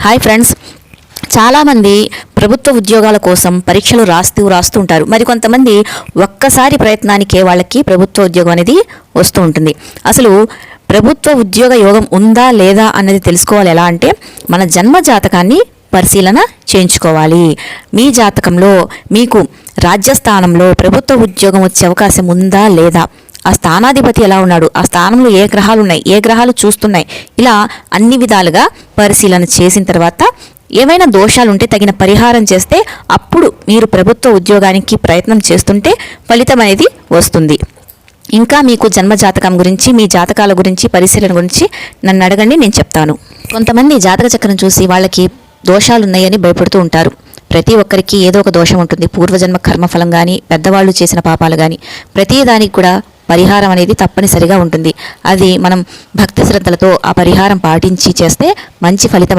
Hi friends, చాలామంది ప్రభుత్వ ఉద్యోగాల కోసం పరీక్షలు రాస్తూ ఉంటారు. మరి కొంతమంది ఒక్కసారి ప్రయత్నానికే వాళ్ళకి ప్రభుత్వ ఉద్యోగం అనేది వస్తూ ఉంటుంది. అసలు ప్రభుత్వ ఉద్యోగ యోగం ఉందా లేదా అన్నది తెలుసుకోవాలి. ఎలా అంటే మన జన్మ జాతకాన్ని పరిశీలన చేయించుకోవాలి. మీ జాతకంలో మీకు రాజ్యస్థానంలో ప్రభుత్వ ఉద్యోగం వచ్చే అవకాశం ఉందా లేదా, ఆ స్థానాధిపతి ఎలా ఉన్నాడు, ఆ స్థానంలో ఏ గ్రహాలు ఉన్నాయి, ఏ గ్రహాలు చూస్తున్నాయి, ఇలా అన్ని విధాలుగా పరిశీలన చేసిన తర్వాత ఏమైనా దోషాలు ఉంటే తగిన పరిహారం చేస్తే అప్పుడు మీరు ప్రభుత్వ ఉద్యోగానికి ప్రయత్నం చేస్తుంటే ఫలితం అనేది వస్తుంది. ఇంకా మీకు జన్మజాతకం గురించి, మీ జాతకాల గురించి, పరిశీలన గురించి నన్ను అడగండి, నేను చెప్తాను. కొంతమంది జాతక చక్రం చూసి వాళ్ళకి దోషాలు ఉన్నాయని భయపడుతూ ఉంటారు. ప్రతి ఒక్కరికి ఏదో ఒక దోషం ఉంటుంది. పూర్వజన్మ కర్మఫలం కానీ, పెద్దవాళ్ళు చేసిన పాపాలు కానీ, ప్రతి దానికి కూడా పరిహారం అనేది తప్పనిసరిగా ఉంటుంది. అది మనం భక్తి శ్రద్ధలతో ఆ పరిహారం పాటించి చేస్తే మంచి ఫలితం